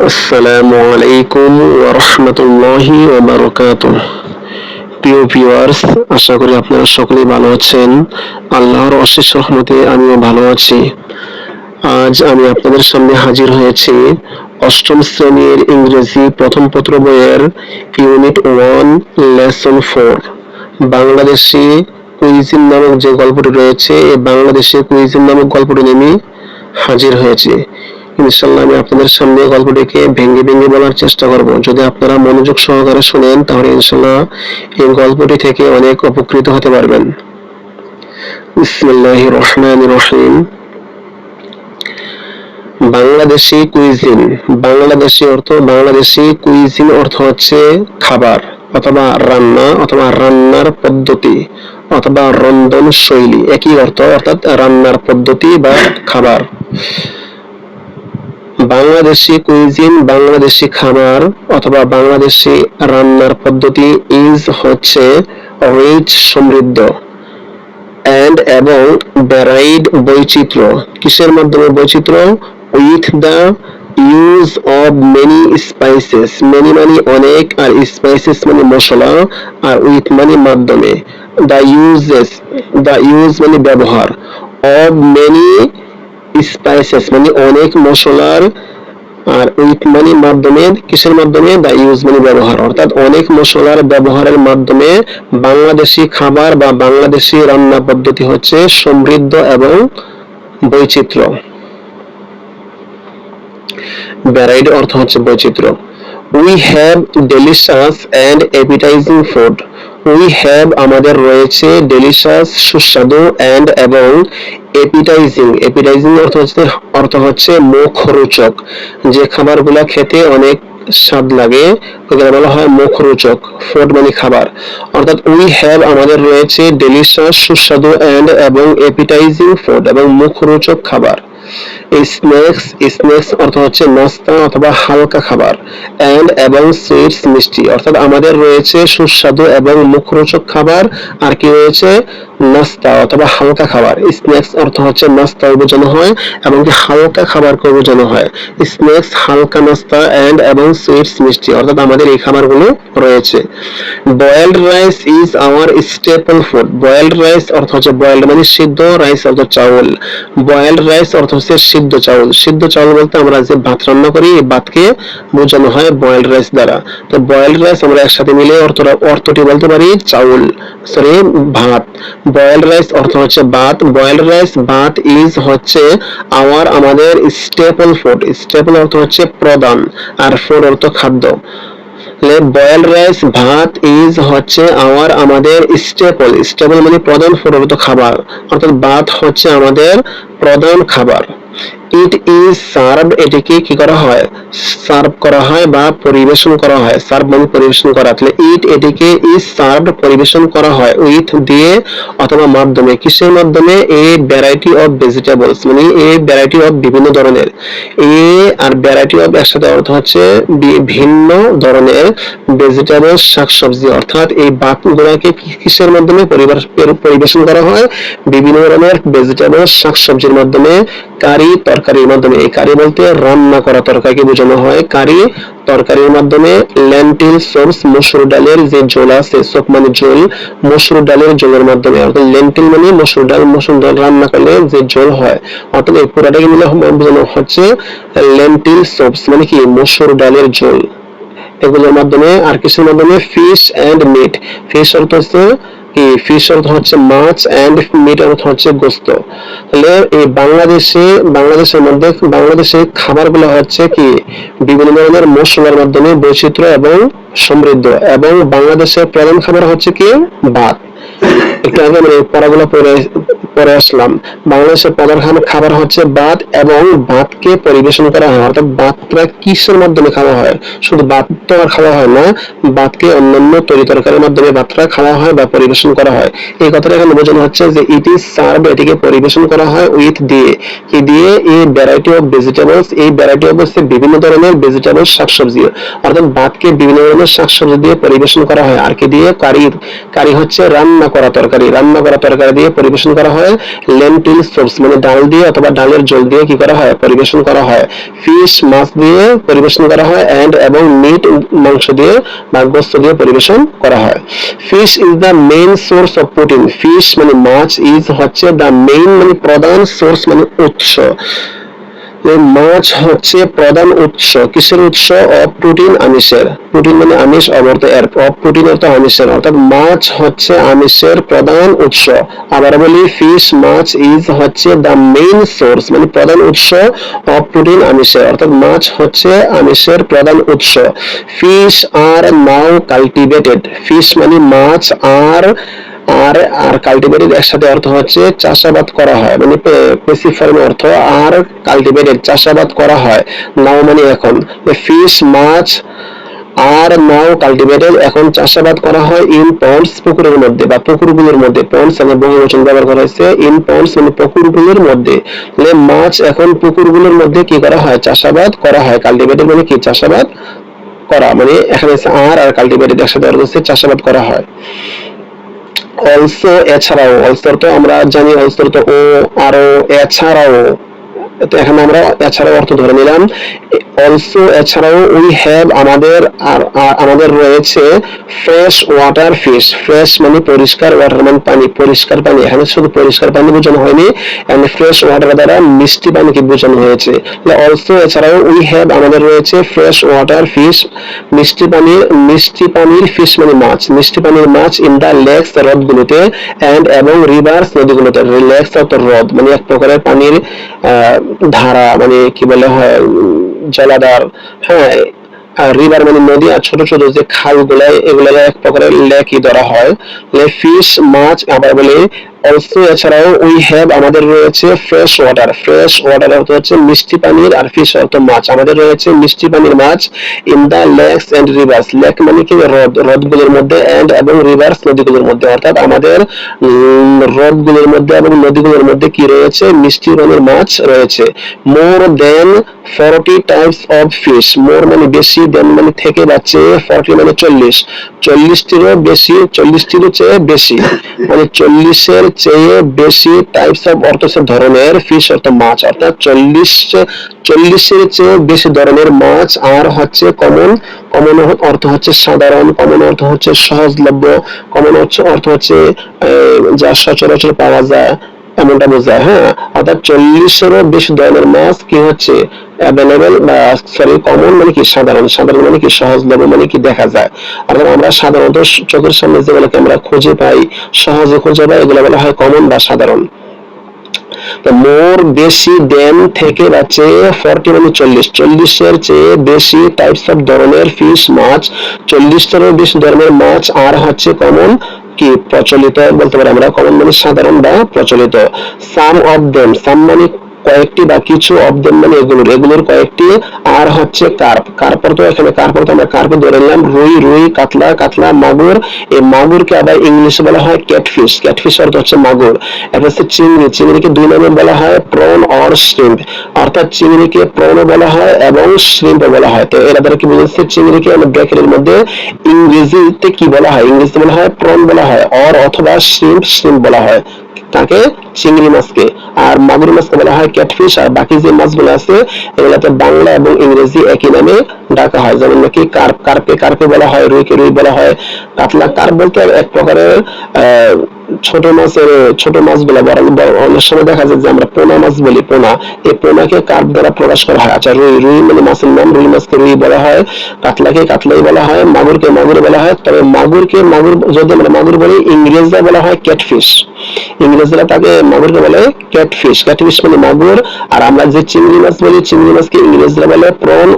আসসালামু আলাইকুম ওয়া রাহমাতুল্লাহি ওয়া বারাকাতুহু। প্রিয় ভিউয়ার্স, আশা করি আপনারা সকলেই ভালো আছেন। আল্লাহর অশেষ রহমতে আমিও ভালো আছি। আজ আমি আপনাদের সামনে হাজির হয়েছি অষ্টম শ্রেণীর ইংরেজি প্রথম পত্র বইয়ের ইউনিট 1 লেসন 4 বাংলাদেশি কুইজিন নামক যে গল্পটি রয়েছে, এই বাংলাদেশি কুইজিন নামক গল্পটি নিয়ে আমি হাজির হয়েছি। ইনশাআল্লাহ আমি আপনাদের সামনে গল্পটিকে ভেঙে ভেঙে বলার চেষ্টা করব। যদি আপনারা মনোযোগ সহকারে শুনেন তাহলে ইনশাআল্লাহ এই গল্পটি থেকে অনেক উপকৃত হতে পারবেন। বিসমিল্লাহির রহমানির রহিম। বাংলাদেশি কুইজিন। বাংলাদেশি কুইজিন অর্থ হচ্ছে খাবার অথবা রান্না অথবা রান্নার পদ্ধতি অথবা রন্ধন শৈলী, একই অর্থ, অর্থাৎ রান্নার পদ্ধতি বা খাবার। বাংলাদেশি কুইজিন, বাংলাদেশি খাবার অথবা বাংলাদেশি রান্নার পদ্ধতি ইজ হচ্ছে রিচ সমৃদ্ধ এন্ড এবং ভ্যারাইড বৈচিত্র্য। কিসের মাধ্যমে বৈচিত্র্য? With the use of many spices. Many মানে অনেক, আর স্পাইসেস মানে মশলা, আর উইথ মানে মাধ্যমে। দ্য ইউজ মানে ব্যবহার, অফ মেনি স্পাইসেস মানে অনেক মশলার, আর উইথ মানে মাধ্যমে। কিসের মাধ্যমে? দা ইউজ মানে ব্যবহার, অর্থাৎ অনেক মশলার ব্যবহারের মাধ্যমে বাংলাদেশি খাবার বা বাংলাদেশি রান্না পদ্ধতি হচ্ছে সমৃদ্ধ এবং বৈচিত্র্য। ভ্যারাইড অর্থ হচ্ছে বৈচিত্র্য। We have delicious and appetising food. We have আমাদের রয়েছে, ডেলিশাস সুস্বাদু, এন্ড এবং অ্যাপিটাইজিং অর্থ হচ্ছে মুখরোচক। যে খাবারগুলা খেতে অনেক স্বাদ লাগে ওগুলো বলা হয় মুখরোচক। ফুড মানে খাবার, অর্থাৎ উই হ্যাভ আমাদের রয়েছে ডেলিশাস সুস্বাদু এন্ড এবং অ্যাপিটাইজিং ফুড এবং মুখরোচক খাবার। স্ন্যাক্স অর্থ হচ্ছে নাস্তা অথবা হালকা খাবার। এন্ড এবং সুইটস মিষ্টি, অর্থাৎ আমাদের রয়েছে সুস্বাদু এবং মুখরোচক খাবার, আর কি রয়েছে? নাস্তা অথবা হালকা খাবার। স্ন্যাক্স অর্থ হচ্ছে নাস্তা বোঝানো হয় এবং হালকা খাবারকে বোঝানো হয়। স্ন্যাক্স হালকা নাস্তা, এন্ড এবং সুইটস মিষ্টি, অর্থাৎ আমাদের এই খাবারগুলো রয়েছে। Boiled rice is our staple food. Boiled rice অর্থ হচ্ছে, বয়েলড মানে সিদ্ধ, রাইস অর্থ চাউল। বয়েলড রাইস অর্থ হচ্ছে সিদ্ধ চাউল। সিদ্ধ চাউল বলতে আমরা যে ভাত রান্না করি এই ভাতকে বোঝানো হয় বয়েলড রাইস দ্বারা। তো বয়েলড রাইস আমরা একসাথে মিলে অর্থটি বলতে পারি চাউল, সরি ভাত। বয়েলড রাইস অর্থ হচ্ছে ভাত। বয়েলড রাইস ভাত ইজ হচ্ছে আমাদের স্টেপল ফুড। স্টেপল অর্থ হচ্ছে প্রধান, আর ফুড অর্থ খাদ্য। বয়েলড রাইস ভাত ইজ হচ্ছে আমাদের স্টেপল মানে প্রধান, ফুড অর্থ খাবার, অর্থাৎ ভাত হচ্ছে আমাদের প্রধান খাবার। ইট ইজ সার্ভড, এটিকে কি করা হয়? সার্ভ করা হয় বা পরিবেশন করা হয়। সার্ভ মানে পরিবেশন করা, তাহলে এটিকে ইজ সার্ভড পরিবেশন করা হয় উইথ দিয়ে অথবা মাধ্যমে। কিসের মাধ্যমে? এ ভ্যারাইটি অফ ভেজিটেবলস মানে এ ভ্যারাইটি অফ বিভিন্ন ধরনের। এ আর ভ্যারাইটি অফ একসাথে অর্থ হচ্ছে ভিন্ন ধরনের ভেজিটেবলস, শাকসবজি, অর্থাৎ এই ভাতগুলোকে কিসের মাধ্যমে পরিবেশন করা হয়? বিভিন্ন ধরনের ভেজিটেবলস, শাকসবজির মাধ্যমে, কারি তরকারির মাধ্যমে। এই কারি বলতে রান্না করা তরকারিকে বোঝানো হয়। কারি তরকারির মাধ্যমে। লেন্টিল সোপস, মসুর ডালের যে ঝোল আছে, সোপ মানে ঝোল, মসুর ডালের ঝোলের মাধ্যমে, অর্থাৎ লেন্টিল মানে মসুর ডাল রান্না করলে যে ঝোল হয়, অর্থাৎ এই পুরাটাকে মিলে বোঝানো হচ্ছে লেন্টিল সোপস মানে কি? মসুর ডালের ঝোল। এগুলোর মাধ্যমে। আর কিসের মাধ্যমে? Fish and meet. ফিশ অর্থ হচ্ছে কি? ফিশ অর্থ হচ্ছে মাছ, এন্ড মিট অর্থ হচ্ছে গোস্ত। তাহলে এই বাংলাদেশের মধ্যে বাংলাদেশের খাবারগুলো হচ্ছে কি? বিভিন্ন ধরনের মশলার মাধ্যমে বৈচিত্র্য এবং সমৃদ্ধ। এবং বাংলাদেশের প্রধান খাবার হচ্ছে কি? ভাত। একটু আগে মানে পড়াগুলো পরে আসলাম। বাংলাদেশের প্রধান খাবার হচ্ছে ভাত, এবং ভাতকে পরিবেশন করা হয়, অর্থাৎ ভাতটা কিসের মাধ্যমে খাওয়া হয়? শুধু ভাত তো আর খাওয়া হয় না, ভাতকে অন্যান্য তরি তরকারির মাধ্যমে ভাতটা খাওয়া হয় বা পরিবেশন করা হয়। এই কথাটা এখানে বোঝানো হচ্ছে যে ইট ইজ সার্ভড, এটিকে পরিবেশন করা হয় উইথ দিয়ে, কি দিয়ে? A variety of vegetables. এই ভ্যারাইটি অফ হচ্ছে বিভিন্ন ধরনের ভেজিটেবলস, শাকসবজি, অর্থাৎ ভাতকে বিভিন্ন ধরনের শাকসবজি দিয়ে পরিবেশন করা হয়। আর কি দিয়ে? কারি হচ্ছে রান্না করা তরকারি দিয়ে পরিবেশন করা হয়। লেন্টিল সুপস মানে ডাল দিয়ে অথবা ডালের ঝোল দিয়ে কি করা হয়, পরিবেশন করা হয়। ফিশ মাছ দিয়ে পরিবেশন করা হয়, এন্ড এবং মিট মাংস দিয়ে বা গোশত দিয়ে পরিবেশন করা হয়। Fish is the main source of protein. Fish মানে মাছ, ইজ হচ্ছে দ্য মেইন মানে প্রধান, সোর্স মানে উৎস। মাছ হচ্ছে প্রধান উৎস, কিসের উৎস? অফ প্রোটিন, আমিষের। প্রোটিন মানে আমিষ, অবর্ত এর অফ প্রোটিন অর্থ আমিষের, অর্থাৎ মাছ হচ্ছে আমিষের প্রধান উৎস। আবার বলি, ফিশ মাছ ইজ হচ্ছে দ্য মেইন সোর্স মানে প্রধান উৎস অফ প্রোটিন, আমিষের, অর্থাৎ মাছ হচ্ছে আমিষের প্রধান উৎস। ফিশ আর নাও কাল্টিভেটেড। ফিশ মানে মাছ, আর আর আর কাল্টিভেটেড একসাথে অর্থ হচ্ছে চাষাবাদ করা হয়, মানে প্যাসিভ ফর্মে অর্থ, আর কাল্টিভেটেড চাষাবাদ করা হয়। নাও মানে এখন। ফিশ মাছ আর নাও কাল্টিভেটেড এখন চাষাবাদ করা হয় ইন পন্ডস পুকুরের মধ্যে বা পুকুরগুলোর মধ্যে। পন্ডস মানে বহুবচন ব্যবহার করা হয়েছে, ইন পন্ডস মানে পুকুরগুলোর মধ্যে। তাহলে মাছ এখন পুকুরগুলোর মধ্যে কি করা হয়, চাষাবাদ করা হয়। কাল্টিভেটেড মানে কি, চাষাবাদ করা, মানে এখানে আর কাল্টিভেটেড একসাথে অর্থ হচ্ছে চাষাবাদ করা হয়। অলসো এছাড়াও, অলসো তো আমরা জানি, অলসো তো ও আরো, এছাড়াও, তো এখানে আমরা এছাড়াও অর্থ ধরে নিলাম। অলসো এছাড়াও, উই হ্যাভ আমাদের রয়েছে ফ্রেশ ওয়াটার ফিশ। ফ্রেশ মানে পরিষ্কার, ওয়াটার মানে পানি, পরিষ্কার পানি। এখানে শুধু পরিষ্কার পানি বোঝানো হয়নি, এখানে ফ্রেশ ওয়াটার দ্বারা মিষ্টি পানিকে বোঝানো হয়েছে। অলসো এছাড়াও, উই হ্যাভ আমাদের রয়েছে ফ্রেশ ওয়াটার ফিশ, মিষ্টি পানির ফিশ মানে মাছ, মিষ্টি পানির মাছ ইন দা লেকস হ্রদগুলোতে, এন্ড এবং রিভার্স নদীগুলোতে। লেকস অর্থ হ্রদ, মানে এক প্রকারের পানির ধারা, মানে কি বলে হয়, জলাধার। হ্যাঁ, রিভার মানে নদী, আর ছোট ছোট যে খালগুলা, এগুলা এক প্রকারের লেকই ধরা হয়। ফিশ মাছ। আবার বলে অলসো এছাড়াও, উই হ্যাভ আমাদের রয়েছে ফ্রেশ ওয়াটার। ফ্রেশ ওয়াটার অর্থ হচ্ছে মিষ্টি পানির, আর ফিশ অর্থ মাছ। আমাদের রয়েছে মিষ্টি পানির মাছ in the lakes and rivers. Lake মানে কি, হ্রদ, হ্রদগুলোর মধ্যে, এন্ড এবং রিভার্স নদীগুলোর মধ্যে, অর্থাৎ আমাদের হ্রদগুলোর মধ্যে এবং নদীগুলোর মধ্যে কি রয়েছে, মিষ্টি পানির মাছ রয়েছে। মোর দেন 40 টাইপস অফ ফিশ। মোর মানে বেশি, দেন মানে থেকে বা চেয়ে, 40 মানে 40, 40টিরও বেশি, 40টিরও চেয়ে বেশি, মানে 40-এর চেয়ে বেশি, টাইপস অফ অর্থ হচ্ছে ধরনের, ফিশ অর্থ মাছ, অর্থাৎ 40-এর চেয়ে বেশি ধরনের মাছ। আর হচ্ছে কমন, কমন অর্থ হচ্ছে সাধারণ, কমন অর্থ হচ্ছে সহজলভ্য, কমন অর্থ হচ্ছে যা সচরাচর পাওয়া যায়, এমনটা বোঝায়। হ্যাঁ, অর্থাৎ 40-এরও বেশি ধরনের মাছ কি হচ্ছে অ্যাভেলেবেল, বা সরি, কমন মানে কি সাধারণ, সাধারণ মানে কি সহজলভ্য, মানে কি দেখা যায়। অর্থাৎ আমরা সাধারণত চোখের সামনে যেগুলোকে আমরা খুঁজে পাই, সহজে খুঁজে পাই, এগুলো বলা হয় কমন বা সাধারণ। মোর বেশি, দেন থেকে বা চেয়ে, 40 মানে 40, 40-এর চেয়ে বেশি, টাইপস অফ ধরনের ফিশ মাছ, 40-টারও বেশি ধরনের মাছ। আর হচ্ছে কমন কি প্রচলিত বলতে পারি আমরা, কমন মানে সাধারণ বা প্রচলিত। সাম অফ দেম, সাম মানে কয়েকটি বা কিছু, অফ দেম মানে এগুলোর কয়েকটি। আর হচ্ছে কার্প, কার্প তো এখানে কার্প তো আমরা কার্প ধরে নিলাম। রুই, রুই, কাতলা, কাতলা, মাগুর। এই মাগুরকে আবার ইংলিশে বলা হয় ক্যাটফিশ। ক্যাটফিশ অর্থ হচ্ছে মাগুর। এটা হচ্ছে চিংড়ি, চিংড়িকে দুই নামে বলা হয়, প্রন অর শ্রিম্প, অর্থাৎ চিংড়িকে প্রনও বলা হয় এবং শ্রিম্পও বলা হয়। তো এরা দ্বারা কি বুঝেছে, চিংড়িকে আমরা ব্র্যাকেটের মধ্যে ইংরেজিতে কি বলা হয়, ইংরেজিতে বলা হয় প্রন বলা হয়, অর অথবা শ্রিম্প, শ্রিম্প বলা হয় তাকে, চিংড়ি মাছকে। আর মাগুর মাছকে বলা হয় ক্যাটফিশ। আর বাকি যে মাছগুলো আছে এগুলাতে বাংলা এবং ইংরেজি একই নামে ডাকা হয়। যেমন নাকি কার্প, কার্পে কার্পে বলা হয়, রুইকে রুই বলা হয়। কাতলা, কার্প বলতে এক প্রকারের ছোট মাছের, ছোট মাছগুলো অনেক সময় দেখা যায় যে আমরা পোনা মাছ বলি, পোনা, এই পোনাকে কার্প দ্বারা প্রকাশ করা হয়। আচ্ছা, রুই, রুই মানে মাছের নাম, রুই মাছকে রুই বলা হয়। কাতলাকে কাতলাই বলা হয়, মাগুরকে মাগুর বলা হয়। তবে মাগুরকে মাগুর যদি আমরা মাগুর বলি, ইংরেজিতে বলা হয় ক্যাটফিশ। ইংরেজিরা তাকে মাগুরকে বলে ক্যাটফিশ, ক্যাটফিশ মানে মাগুর। আর আমরা যে চিংড়ি মাছ বলি, চিংড়ি মাছকে ইংরেজিরা বলে প্রন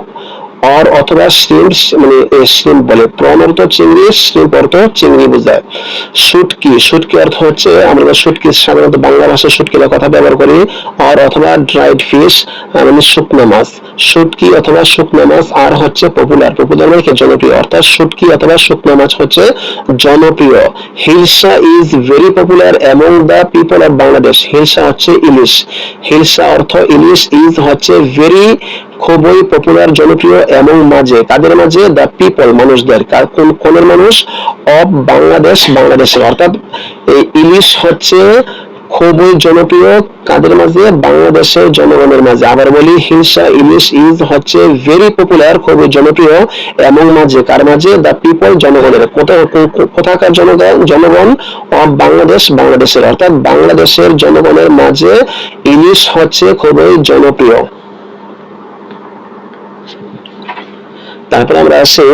অর অথবা শ্রিম্প, মানে শ্রিম্প বলে। প্রন অর্থ চিংড়ি, শ্রিম্প অর্থ চিংড়ি বোঝায়। শুটকি, শুটকি অর্থ হচ্ছে, আমরা শুটকি সাধারণত বাংলা ভাষায় শুটকির কথা ব্যবহার করি। অর অথবা ড্রাইড ফিশ মানে শুকনো মাছ, শুটকি অথবা শুকনো মাছ। আর হচ্ছে পপুলার, পপুলার মানে কি জনপ্রিয়, অর্থাৎ শুটকি অথবা শুকনো মাছ হচ্ছে জনপ্রিয়। Hilsa is very popular among the people of Bangladesh. Hilsa হচ্ছে ইলিশ, হিলসা অর্থ ইলিশ, ইজ হচ্ছে ভেরি খুবই পপুলার, জনপ্রিয় এবং মাঝে কাদের মাঝে, দ্য পিপল মানুষদের, কোনের মানুষ, অফ বাংলাদেশ বাংলাদেশের। অর্থাৎ এই ইলিশ হচ্ছে খুবই জনপ্রিয় কাদের মাঝে, বাংলাদেশের জনগণের মাঝে। আবার বলি, হিলসা ইলিশ ইজ হচ্ছে ভেরি পপুলার, খুবই জনপ্রিয় এবং মাঝে কার মাঝে, দ্য পিপল জনগণের। কোথাকার জনগণ, জনগণ অফ বাংলাদেশ বাংলাদেশের। অর্থাৎ বাংলাদেশের জনগণের মাঝে ইলিশ হচ্ছে খুবই জনপ্রিয়। তারপরে আমরা আসি,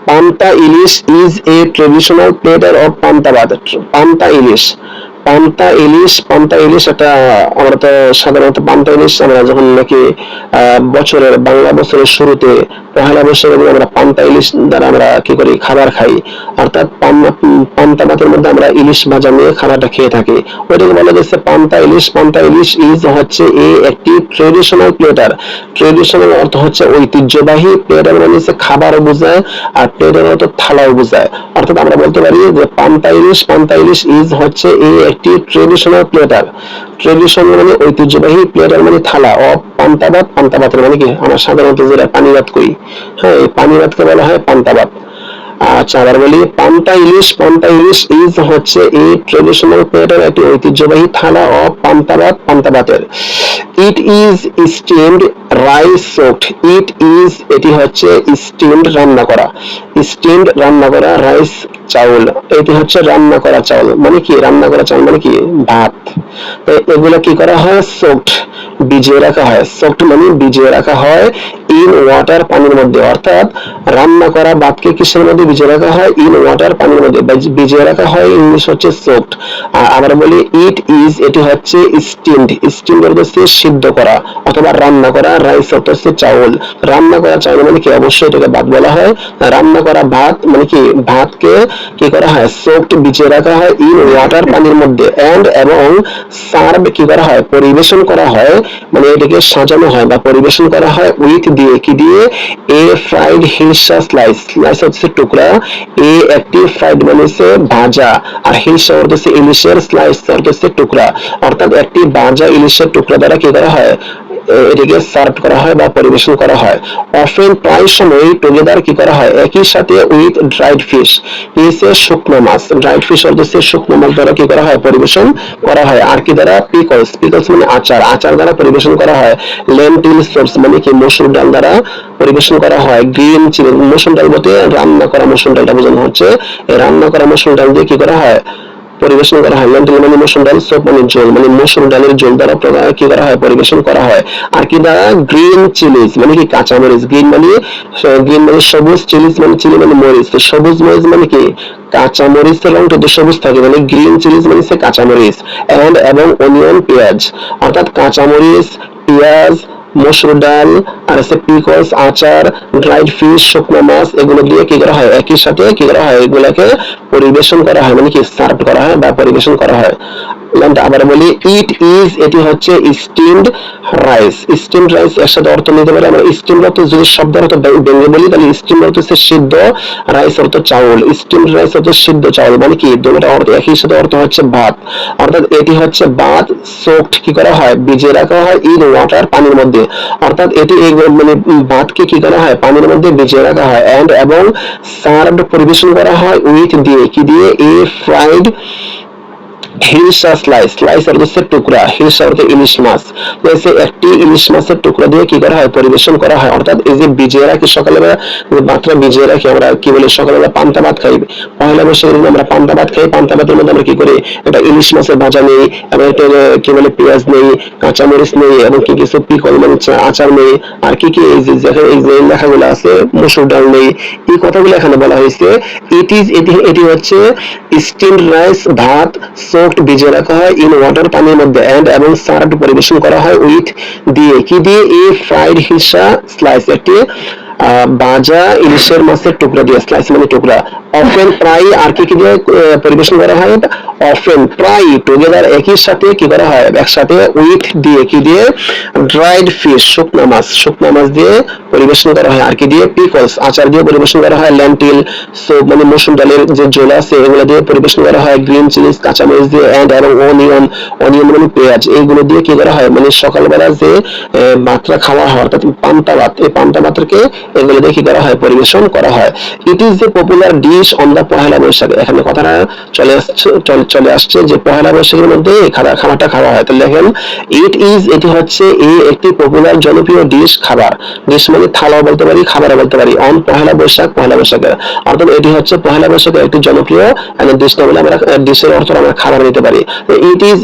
panta ilish is a traditional platter of পান্তাবাদ। পান্তা ইলিশ, পান্তা ইলিশ এটা আমরা তো সাধারণত পান্তা ইলিশ আমরা যখন নাকি বছরের বাংলা বছরের শুরুতে পহেলা বৈশাখে আমরা পান্তা ইলিশ দ্বারা আমরা কি করি, খাবার খাই। অর্থাৎ পান্তা ভাতের মধ্যে আমরা ইলিশ ভাজা নিয়ে খাবারটা খেয়ে থাকি, ওইটাকে বলা যাচ্ছে পান্তা ইলিশ। পান্তা ইলিশ ইজ হচ্ছে একটি ট্রেডিশনাল প্লেটার। ট্রেডিশনাল অর্থ হচ্ছে ঐতিহ্যবাহী, প্লেটার মানে হচ্ছে খাবারও বোঝায়, আর প্লেটার অর্থ থালাও বোঝায়। অর্থাৎ আমরা বলতে পারি যে পান্তা ইলিশ ইজ হচ্ছে একটি ট্রেডিশনাল প্লেটার। ট্রেডিশনাল মানে ঐতিহ্যবাহী, প্লেটার মানে থালা, অফ পান্তা ভাতের মানে কি আমরা সাধারণত যেটা পানি ভাত করি, হ্যাঁ এই পানি ভাতকে বলা হয় পান্তা ভাত। আচ্ছা, আবার বলি, পান্তা ইলিশ ইজ হচ্ছে এই ট্রেডিশনাল প্লেটার, একটি ঐতিহ্যবাহী থালা অফ পান্তা ভাতের। It is steamed rice soaked. এটি হচ্ছে স্টিমড রান্না করা রাইস চাউল, এটি হচ্ছে রান্না করা চাউল। মানে কি রান্না করা চাউল মানে কি ভাত। তো এগুলো কি করা হয়, সোকড ভিজিয়ে রাখা হয়। সোকড মানে ভিজিয়ে রাখা হয় ইন ওয়াটার পানির মধ্যে। অর্থাৎ রান্না করা ভাতকে কিসের মধ্যে ভিজিয়ে রাখা হয়, ইন ওয়াটার পানির মধ্যে ভিজিয়ে রাখা হয়, ইংলিশ হচ্ছে সোকড। আবার বলি, এটি হচ্ছে স্টিমড অর্থ হচ্ছে সিদ্ধ করা অথবা রান্না করা, রাইস অর্থ হচ্ছে চাউল। রান্না করা চাউল মানে কি অবশ্যই এটাকে ভাত বলা হয়। রান্না করা ভাত মানে কি ভাতকে কি করা হয়, সোকড ভিজিয়ে রাখা হয় ইন ওয়াটার পানির মধ্যে, এবং সার্ভ কি করা হয়, পরিবেশন করা হয়, মানে এটাকে সাজানো হয় বা পরিবেশন করা হয় উইথ দিয়ে কি দিয়ে, এ ফ্রাইড হিলসা স্লাইস হচ্ছে টুকরা, একটি ফ্রাইড মানে হচ্ছে ভাজা, আর হিলসা অর্থ হচ্ছে ইলিশের, স্লাইস অর্থ হচ্ছে টুকরা। অর্থাৎ একটি ভাজা ইলিশের টুকরা দ্বারা কি করা হয়, এটিকে সার্ভ করা হয় বা পরিবেশন করা হয়। অফেন প্রায় সময় টুগেদার কি করা হয়, একই সাথে উইথ ড্রাইড ফিশ, শুকনো মাছ। ড্রাইড ফিশ অর্থ হচ্ছে শুকনো মাছ দ্বারা কি করা হয়, পরিবেশন করা হয়। আর কি দ্বারা, পিকলস মানে আচার দ্বারা পরিবেশন করা হয়। লেন্টিল সোপস মানে কি মসুর ডাল দ্বারা পরিবেশন করা হয়। গ্রিন চিলি, মসুর ডাল বলতে রান্না করা মসুর ডালটা বোঝানো হচ্ছে। এই রান্না করা মসুর ডাল দিয়ে কি করা হয়, পরিবেশন করা হয়। লেন্টিল মানে মসুর ডাল, সোপ মানে ঝোল, মানে মসুর ডালের ঝোল দ্বারা কি করা হয়, পরিবেশন করা হয়। আর কি দ্বারা, গ্রিন চিলিজ মানে কি কাঁচামরিচ। গ্রিন মানে সবুজ, চিলিজ মানে চিলি মানে মরিচ। সবুজ মরিচ মানে কি কাঁচা মরিচের রংটা তো সবুজ থাকে, মানে গ্রিন চিলিজ মানে কাঁচা মরিচ। এবং অনিয়ন পেঁয়াজ, অর্থাৎ কাঁচা মরিচ, পেঁয়াজ, মসুর ডাল, আর আছে পিকলস আচার, ড্রাইড ফিশ শুকনো মাছ, এগুলো দিয়ে কি করা হয়, একই সাথে কি করা হয়, এগুলাকে পরিবেশন করা হয়, মানে কি সার্ভ করা হয় বা পরিবেশন করা হয়। আবার বলি, এটি হচ্ছে স্টিমড রাইস। এর সাথে অর্থ নিতে পারে আমরা। স্টিমড অর্থ যদি শব্দ অর্থ ব্যঙ্গে বলি, তাহলে স্টিমড অর্থ হচ্ছে সিদ্ধ, রাইস অর্থ চাউল। স্টিমড রাইস অর্থ সিদ্ধ চাউল, মানে কি দুটোটা অর্থ একই সাথে অর্থ হচ্ছে ভাত। অর্থাৎ এটি হচ্ছে ভাত সোকড কি করা হয়, ভিজিয়ে রাখা হয় ইন ওয়াটার পানির মধ্যে। অর্থাৎ এটি মানে ভাতকে কি করা হয়, পানির মধ্যে ভিজিয়ে রাখা হয়, এবং সার্ভড পরিবেশন করা হয় উইথ দিয়ে কি দিয়ে, এ ফ্রাইড হিলসা স্লাইস অর্থ হচ্ছে টুকরা, হিলসা অর্থ ইলিশ মাছ। একটি ইলিশ মাছের টুকরা দিয়ে কি করা হয়, পরিবেশন করা হয়। অর্থাৎ এই যে ভিজিয়ে রাখি, সকালবেলা ভাতটা ভিজিয়ে রাখি, আমরা কি বলি সকালবেলা পান্তা ভাত খাই, পয়লা বৈশাখের দিন আমরা পান্তা ভাত খাই। পান্তা ভাতের মধ্যে আমরা কি করি, একটা ইলিশ মাছের ভাজা নেই, এবং একটা কি বলে পেঁয়াজ নেই, কাঁচামরিচ নেই, এবং কি কিছু পিকল মানে আচার নেই, আর কি কি এই যে লেখাগুলো আছে, মসুর ডাল নেই, এই কথাগুলো এখানে বলা হয়েছে। এটি হচ্ছে স্টিমড রাইস, ভাত সোকড ভিজিয়ে রাখা হয় ইন ওয়াটার পানির মধ্যে, এবং সার্ভড পরিবেশন করা হয় উইথ দিয়ে কি দিয়ে, এ ফ্রাইড হিলসা স্লাইস, একটি ভাজা ইলিশের মাছের টুকরা দিয়ে, স্লাইস মানে টুকরা। অফেন প্রায় আর কি কি দিয়ে পরিবেশন করা হয়, অফেন প্রায় টুগেদার একই সাথে কি করা হয়, একসাথে উইথ দিয়ে কি দিয়ে, ড্রাইড ফিশ শুকনা মাছ দিয়ে পরিবেশন করা হয়। আর কি দিয়ে, পিকলস আচার দিয়ে পরিবেশন করা হয়। ল্যান্টিল সুপ মানে মসুর ডালের যে জোলা আছে এগুলো দিয়ে পরিবেশন করা হয়। গ্রিন চিলিজ কাঁচামরিচ দিয়ে এন্ড এবং অনিয়ন মানে পেঁয়াজ, এইগুলো দিয়ে কি করা হয়, মানে সকালবেলা যে ভাতটা খাওয়া হয় অর্থাৎ পান্তা ভাত, এই পান্তা ভাতকে এগুলো দিয়ে কি করা হয়, পরিবেশন করা হয়। It is a popular dish on the Pohela Boishakh. এখানে কথাটা চলে আসছে যে পহেলা বৈশাখের মধ্যে এই খাবারটা খাওয়া হয়। তো দেখেন এটি হচ্ছে একটি পপুলার জনপ্রিয় ডিশ, খাবার, ডিশ মানে থালাও বলতে পারি, খাবারও বলতে পারি, অন পহেলা বৈশাখে, অর্থাৎ এটি হচ্ছে পহেলা বৈশাখের একটি জনপ্রিয় ডিশ না বলে আমরা ডিশের অর্থ আমরা খাবার নিতে পারি। তো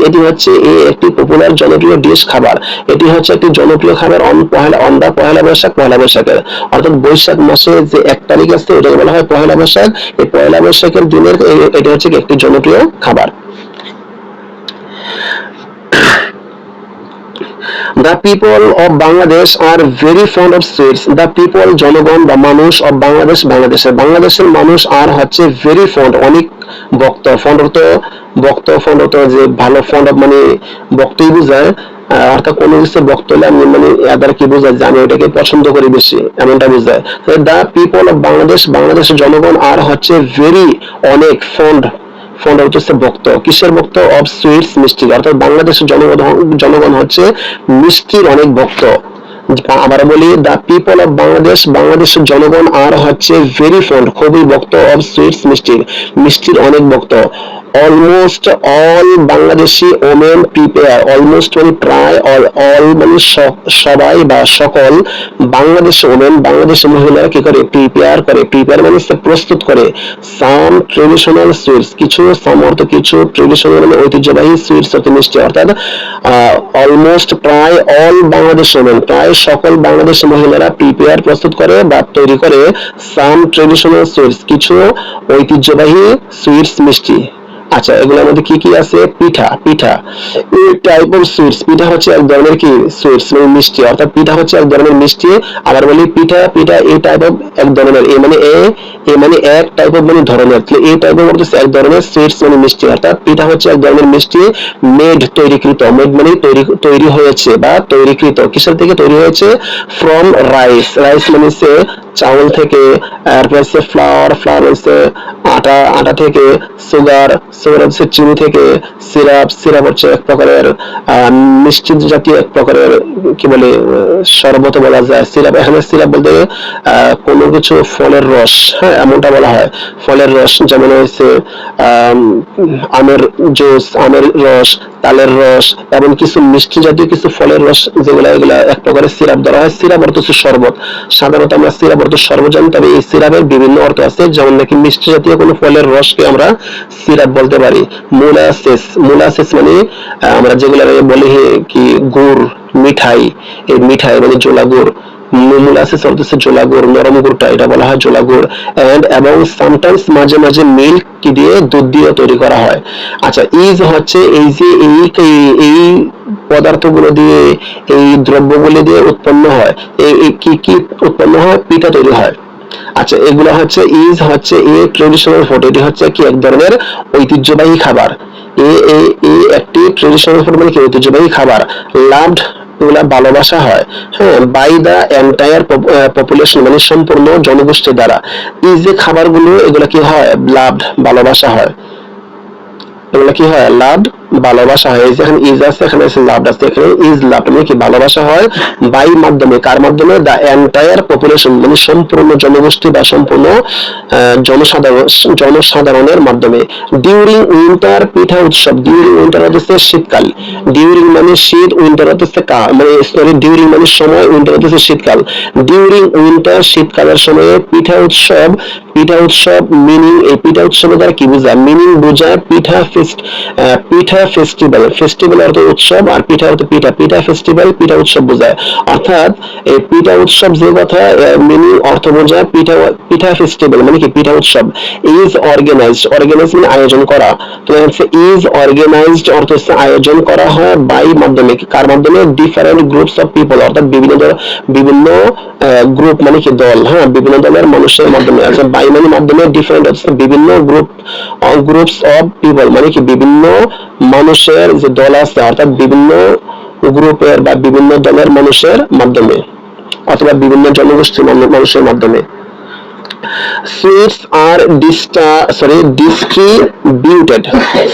এটি হচ্ছে একটি পপুলার জনপ্রিয় ডিশ, খাবার, এটি হচ্ছে একটি জনপ্রিয় খাবার অন দা পহেলা বৈশাখের, অর্থাৎ বৈশাখ মাসে যে 1 তারিখ আছে এটাকে বলা হয় পহেলা বৈশাখ। এই পহেলা বৈশাখের দিনের এটি হচ্ছে একটি জনপ্রিয় খাবার। The people of Bangladesh are very fond of sweets. The people জনগণ বা মানুষ of বাংলাদেশের মানুষ আর হচ্ছে very fond অনেক ভক্ত, ফন্ড তো যে ভালো, ফন্ড মানে ভক্তই বোঝায়, অর্থাৎ কোনো কিছু ভক্ত হলে আমি মানে এদের কি বোঝায় যে আমি ওটাকে পছন্দ করি বেশি, এমনটা বোঝায়। দ্য পিপল অফ বাংলাদেশের জনগণ আর হচ্ছে ভেরি অনেক ফন্ড হচ্ছে ভক্ত, কিসের ভক্ত, অফ সুইটস মিষ্টি, অর্থাৎ বাংলাদেশের জনগণ হচ্ছে মিষ্টির অনেক ভক্ত। আবার বলি, দা পিপল অফ বাংলাদেশের জনগণ আর হচ্ছে ভেরি ফন্ড খুবই ভক্ত, অফ সুইটস মিষ্টির অনেক ভক্ত। Almost all Bangladeshi women prepare, almost মানে প্রায়, অল মানে সবাই বা সকল বাংলাদেশি মহিলারা কি করে, প্রিপেয়ার মানে প্রস্তুত করে, সাম ট্রেডিশনাল সুইটস কিছু ট্রেডিশনাল মানে ঐতিহ্যবাহী সুইটস অতি মিষ্টি, অর্থাৎ অলমোস্ট প্রায় অল বাংলাদেশ ওমেন প্রায় সকল বাংলাদেশি মহিলারা প্রিপেয়ার প্রস্তুত করে বা তৈরি করে সাম ট্রেডিশনাল সুইটস কিছু ঐতিহ্যবাহী সুইটস মিষ্টি। আচ্ছা, এগুলোর মধ্যে কি কি আছে, পিঠা এই টাইপ অফ সুইটস, পিঠা হচ্ছে এক ধরনের কি সুইটস মানে মিষ্টি, অর্থাৎ পিঠা হচ্ছে এক ধরনের মিষ্টি। আবার বলি পিঠা এই টাইপ অফ এক ধরনের, এ মানে এক টাইপ অফ মানে ধরনের, এই টাইপ অফ হচ্ছে এক ধরনের সুইটস মানে মিষ্টি, অর্থাৎ পিঠা হচ্ছে এক ধরনের মিষ্টি। মেড মানে তৈরি হয়েছে বা তৈরিকৃত, কিসের থেকে তৈরি হয়েছে, ফ্রম রাইস মানে হচ্ছে চাউল থেকে, তারপর হচ্ছে ফ্লাওয়ার হচ্ছে আটা থেকে, সুগার হচ্ছে চিনি থেকে, সিরাপ হচ্ছে এক প্রকারের মিষ্টি জাতীয় এক প্রকারের কি বলে শরবত বলা যায়। এখানে সিরাপ বলতে কোনো কিছু ফলের রস, হ্যাঁ এমনটা বলা হয়, ফলের রস, যেমন হচ্ছে আমের জুস, আমের রস, তালের রস এবং কিছু মিষ্টি জাতীয় কিছু ফলের রস, এগুলা এক প্রকারের সিরাপ ধরা হয়। সিরাপ অর্থ হচ্ছে শরবত, সাধারণত আমরা সিরাপ অর্থ শরবত জানি, তবে এই সিরাপের বিভিন্ন অর্থ আছে, যেমন নাকি মিষ্টি জাতীয় কোনো ফলের রসকে আমরা সিরাপ বলতে পারি। মোলাসেস মানে আমরা যেগুলো বলি কি গুড়, মিঠাই, এই মিঠাই মানে জোলা গুড়, মোলাসেস অর্থ জোলা গুড়, নরম গুড়টা এটা বলা হয় জোলা গুড়। এবং সামটাইমস মাঝে মাঝে মিল্ক কি দিয়ে, দুধ দিয়ে তৈরি করা হয়। আচ্ছা, ইজ হচ্ছে এই যে এই পদার্থগুলো দিয়ে, এই দ্রব্যগুলো দিয়ে উৎপন্ন হয়, এই কি উৎপন্ন হয়, পিঠা তৈরি হয়। আচ্ছা, এগুলো হচ্ছে এ ট্রেডিশনাল ফুড, এটি হচ্ছে কি এক ধরনের ঐতিহ্যবাহী খাবার। একটি ট্রেডিশনাল ফুড মানে কি ঐতিহ্যবাহী খাবার। লাভড এগুলা ভালোবাসা হয়, হ্যাঁ, বাই দা এন্টায়ার পপুলেশন মানে সম্পূর্ণ জনগোষ্ঠী দ্বারা। এই যে খাবারগুলো এগুলা কি হয়, লাভড ভালোবাসা হয়, এগুলো কি হয়, লাভ ভালোবাসা হয়। এই যে এখানে ইজ আছে, এখানে লাভ আছে, এখানে ইজ লাভ মানে কি ভালোবাসা হয়, বাই মাধ্যমে, কার মাধ্যমে, দা এন্টায়ার পপুলেশন মানে সম্পূর্ণ জনগোষ্ঠী বা সম্পূর্ণ জনসাধারণের মাধ্যমে। ডিউরিং উইন্টার পিঠা উৎসব, ডিউরিং উইন্টার হচ্ছে শীতকাল, ডিউরিং মানে শীত, উইন্টার হচ্ছে মানে সরি ডিউরিং মানে সময়, উইন্টার হচ্ছে শীতকাল। ডিউরিং উইন্টার শীতকালের সময়ে পিঠা উৎসব মিনিং, এই পিঠা উৎসবের দ্বারা কি বোঝায়, মিনিং বোঝায় পিঠা পিঠা ফেস্টিভ্যাল, ফেস্টিভ্যাল অর্থ উৎসব, আর পিঠা অর্থ পিঠা, পিঠা ফেস্টিভ্যাল পিঠা উৎসব বোঝায়। অর্থাৎ এই পিঠা উৎসব যে কথা মিনিং অর্থ বোঝায় পিঠা, পিঠা ফেস্টিভ্যাল মানে কি পিঠা উৎসব। ইজ অর্গানাইজড, অর্গানাইজ মানে আয়োজন করা, তো হচ্ছে ইজ অর্গানাইজড অর্থ হচ্ছে আয়োজন করা হয় বাই মাধ্যমে, কার মাধ্যমে, ডিফারেন্ট গ্রুপস অফ পিপল, অর্থাৎ বিভিন্ন গ্রুপ মানে কি দল, হ্যাঁ বিভিন্ন দলের মানুষের মাধ্যমে। আচ্ছা বাই মানে মাধ্যমে, ডিফারেন্ট হচ্ছে বিভিন্ন গ্রুপস অফ পিপল মানে কি বিভিন্ন মানুষের যে দল আছে, অর্থাৎ বিভিন্ন গ্রুপের বা বিভিন্ন দলের মানুষের মাধ্যমে অথবা বিভিন্ন জনগোষ্ঠীর মানুষের মাধ্যমে। সুইটস আর ডিস্ট্রিবিউটেড,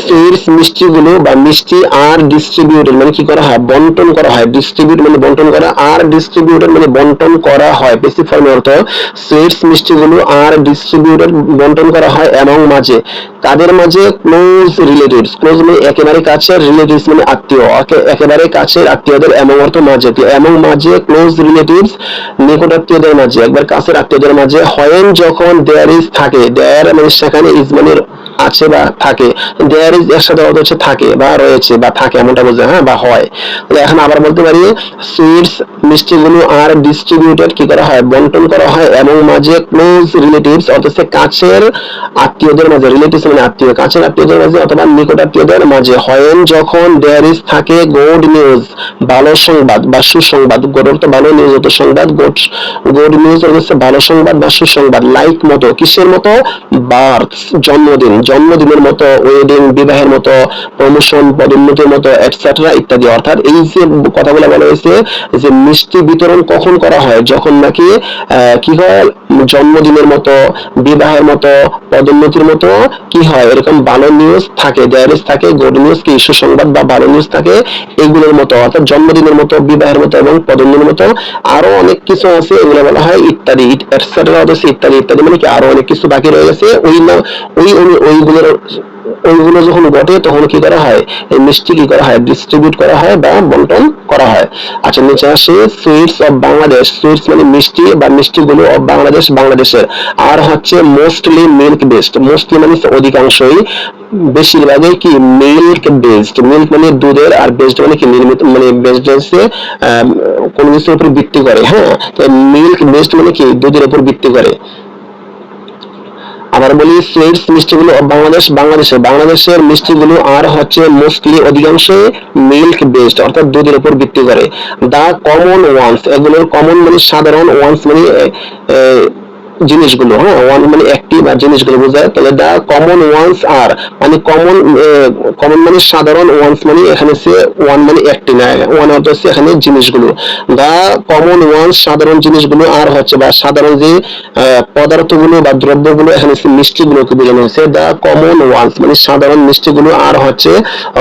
সুইটস মিষ্টিগুলো বা মিষ্টি আর ডিস্ট্রিবিউটেড মানে কি করা হয়, বন্টন করা হয়। ডিস্ট্রিবিউট মানে বন্টন করা, আর ডিস্ট্রিবিউটেড মানে বন্টন করা হয়। বেসিক ফর্মে অর্থ সুইটস মিষ্টিগুলো আর ডিস্ট্রিবিউটেড বন্টন করা হয় এবং মাঝে, কাদের মাঝে, ক্লোজ রিলেটিভস, ক্লোজ মানে একেবারে কাছের, রিলেটিভস মানে আত্মীয়, একেবারে কাছের আত্মীয়দের, এবং অর্থ মাঝে, এবং মাঝে ক্লোজ রিলেটিভস নিকট আত্মীয়দের মাঝে, একবার কাছের আত্মীয়দের মাঝে। হয় যখন দেয়ার ইজ থাকে, দেয়ার মানে সেখানে, ইজ মানে আছে বা থাকে, দেয়ার ইজ এর সাথে অর্থ হচ্ছে থাকে বা রয়েছে বা থাকে এমনটা বোঝায়, হ্যাঁ বা হয়। তাহলে এখন আবার বলতে পারি সুইটস মিষ্টিগুলো আর ডিস্ট্রিবিউটেড কি করা হয়, বন্টন করা হয় এবং মাঝে ক্লোজ রিলেটিভস অর্থ হচ্ছে কাছের আত্মীয়দের মাঝে, রিলেটিভস মানে আত্মীয়, কাছের আত্মীয়দের মাঝে অথবা নিকট আত্মীয়দের মাঝে। হয় যখন দেয়ার ইজ থাকে গুড নিউজ, ভালো সংবাদ বা সুসংবাদ, গুড অর্থ ভালো, নিউজ অর্থ সংবাদ, গুড নিউজ হচ্ছে ভালো সংবাদ বা সুসংবাদ। লাইক মতো, কিসের মতো, বার্থ জন্মদিন, জন্মদিনের মতো, ওয়েডিং বিবাহের মতো, প্রমোশন পদোন্নতির মতো, এটসেট্রা ইত্যাদি। অর্থাৎ এই যে কথাগুলো বলা হয়েছে যে মিষ্টি বিতরণ কখন করা হয়, যখন নাকি কি হয়, জন্মদিনের মতো, বিবাহের মতো, পদোন্নতির মতো কি হয়, এরকম ভালো নিউজ থাকে, দেয়ার ইজ থাকে গুড নিউজ কি সুসংবাদ বা ভালো নিউজ থাকে এগুলোর মতো, অর্থাৎ জন্মদিনের মতো, বিবাহের মতো এবং পদোন্নতির মতো। আরো অনেক কিছু আছে, এগুলো বলা হয় ইত্যাদি, এটসেট্রা হচ্ছে ইত্যাদি ইত্যাদি মানে কি আরো অনেক কিছু বাকি রয়ে গেছে। ওইগুলো যখন ঘটে তখন কি করা হয়, এই মিষ্টি কি করা হয়, ডিস্ট্রিবিউট করা হয় বা বন্টন করা হয়। আচ্ছা নিচে আসে সুইটস অফ বাংলাদেশ, সুইটস মানে মিষ্টি বা মিষ্টিগুলো অফ বাংলাদেশ, বাংলাদেশের। আর হচ্ছে মোস্টলি মিল্ক বেসড, মোস্টলি মানে অধিকাংশই, বেশিরভাগই কি মিল্ক বেসড, মিল্ক মানে দুধের, আর বেসড মানে কি নির্মিত, মানে বেসড হচ্ছে কোন কিছুর উপর ভিত্তি করে, হ্যাঁ তো মিল্ক বেসড মানে কি দুধের উপর ভিত্তি করে। আবার বলি সুইটস মিষ্টিগুলো বাংলাদেশ, বাংলাদেশের মিষ্টিগুলো আর হচ্ছে মোস্টলি অধিকাংশ মিল্ক বেসড অর্থাৎ দুধের উপর ভিত্তি করে। দা কমন ওয়ান্স, এগুলোর কমন মানে সাধারণ, ওয়ান্স মানে জিনিসগুলো, হ্যাঁ ওয়ান মানে একটি বা জিনিসগুলো বোঝায়। তাহলে দা কমন ওয়ান্স আর মানে কমন মানে সাধারণ, ওয়ান্স মানে এখানে হচ্ছে ওয়ান মানে একটি না, ওয়ান অর্থ হচ্ছে এখানে জিনিসগুলো। দা কমন ওয়ান্স সাধারণ জিনিসগুলো, আর হচ্ছে বা সাধারণ যে পদার্থগুলো বা দ্রব্যগুলো, এখানে হচ্ছে মিষ্টিগুলোকে বোঝানো হয়েছে। দা কমন ওয়ান্স মানে সাধারণ মিষ্টিগুলো, আর হচ্ছে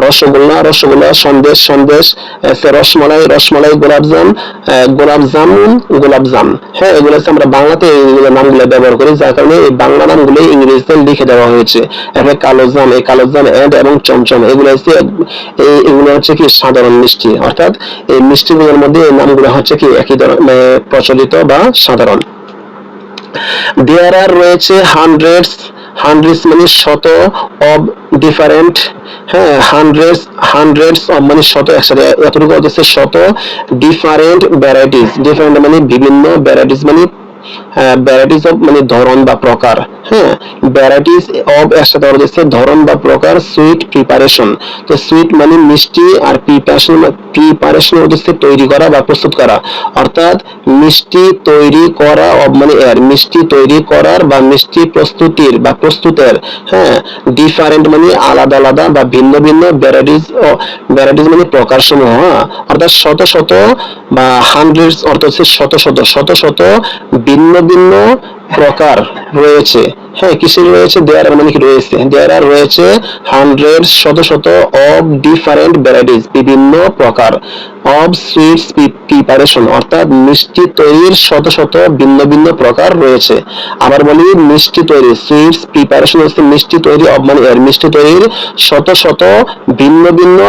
রসগোল্লা, সন্দেশ, রসমালাই, গোলাপজাম, হ্যাঁ এগুলো হচ্ছে আমরা বাংলাতে এইগুলো নামগুলো ব্যবহার করি, যার কারণে এই বাংলা নামগুলো ইংরেজিতে লিখে দেওয়া হয়েছে। এরপরে কালোজাম, এই কালোজাম এবং চমচম, এগুলো হচ্ছে কি সাধারণ মিষ্টি, অর্থাৎ এই মিষ্টিগুলোর মধ্যে এই নামগুলো হচ্ছে কি একই ধরনের প্রচলিত বা সাধারণ। দেয়ার আর রয়েছে হান্ড্রেডস মানে শত, অব ডিফারেন্ট, হ্যাঁ হান্ড্রেডস অব মানে শত, একসাথে এতটুকু হচ্ছে শত, ডিফারেন্ট ডিফারেন্ট মানে বিভিন্ন, ভ্যারাইটিস মানে ভ্যারাইটিস অফ মানে ধরন বা প্রকার, হ্যাঁ ভ্যারাইটিস অফ এর সাথে হচ্ছে ধরন বা প্রকার। সুইট প্রিপারেশন, তো সুইট মানে মিষ্টি, আর প্রিপারেশন হচ্ছে তৈরি করা বা প্রস্তুত করা, অর্থাৎ মিষ্টি তৈরি করা মানে মিষ্টি তৈরি করার বা মিষ্টি প্রস্তুতির বা প্রস্তুতের, হ্যাঁ ডিফারেন্ট মানে আলাদা আলাদা বা ভিন্ন ভিন্ন, ভ্যারাইটিস মানে প্রকার সমূহ, হ্যাঁ অর্থাৎ শত বা হান্ড্রেডস অর্থ হচ্ছে শত ভিন্ন ভিন্ন প্রকার রয়েছে, হ্যাঁ কিসের রয়েছে, দেয়ার মানে কি রয়েছে, দেয়ার আর রয়েছে হান্ড্রেড শত অফ ডিফারেন্ট ভ্যারাইটিস বিভিন্ন প্রকার, অফ সুইটস প্রিপারেশন অর্থাৎ মিষ্টি তৈরির শত ভিন্ন ভিন্ন প্রকার রয়েছে। আবার বলি মিষ্টি তৈরি, সুইটস প্রিপারেশন হচ্ছে মিষ্টি তৈরি, অফ মানে মিষ্টি তৈরির শত ভিন্ন ভিন্ন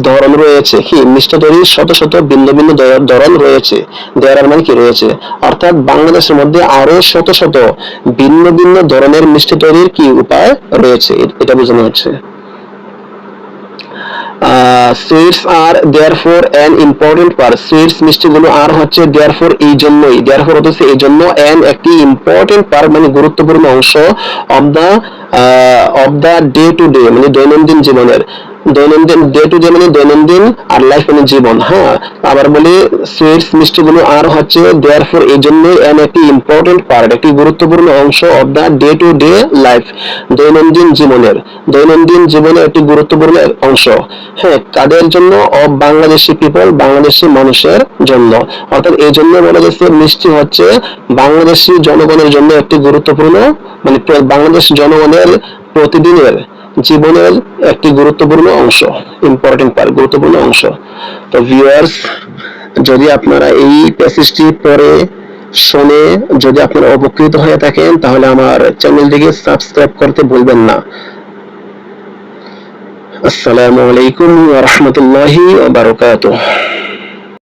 ধরন রয়েছে, কি মিষ্টি তৈরির শত ভিন্ন ভিন্ন ধরন রয়েছে, দেয়ার মানে কি রয়েছে, অর্থাৎ বাংলাদেশের মধ্যে আরো শত ভিন্ন ভিন্ন ধরনের মিষ্টি তৈরির কি উপায় রয়েছে, এটা বোঝানো হচ্ছে। Sweets are therefore an important part, sweets মিষ্টিগুলো আর হচ্ছে দেয়ারফর এই জন্যই, দেয়ারফর হচ্ছে এই জন্য, অ্যান একটি ইম্পর্টেন্ট পার্ট মানে গুরুত্বপূর্ণ অংশ, of the day to day মানে দৈনন্দিন জীবনের, দৈনন্দিন ডে টু ডে মানে দৈনন্দিন, আর লাইফ মানে জীবন। হ্যাঁ, আবার বলি সুইটস মিষ্টিগুলো আর হচ্ছে দেয়ারফর এই জন্যই, অ্যান একটি ইম্পর্টেন্ট পার্ট একটি গুরুত্বপূর্ণ অংশ, of the day to day life দৈনন্দিন জীবনের, দৈনন্দিন জীবনের একটি গুরুত্বপূর্ণ অংশ। হ্যাঁ, কাদের জন্য? অফ বাংলাদেশি পিপল, বাংলাদেশি মানুষের জন্য। অর্থাৎ এই জন্য বলা যাচ্ছে মিষ্টি হচ্ছে বাংলাদেশি জনগণের জন্য একটি গুরুত্বপূর্ণ মানে বাংলাদেশ জনগণের প্রতিদিনের জীবনের একটি গুরুত্বপূর্ণ অংশ, ইম্পর্টেন্ট পার্ট, গুরুত্বপূর্ণ অংশ। তো ভিউয়ার্স, যদি আপনারা এই প্যাসেজটি পড়ে শুনে যদি আপনারা উপকৃত হয়ে থাকেন তাহলে আমার চ্যানেলটিকে সাবস্ক্রাইব করতে ভুলবেন না। আসসালামু আলাইকুম ওয়া রাহমাতুল্লাহি ওয়া বারাকাতুহু।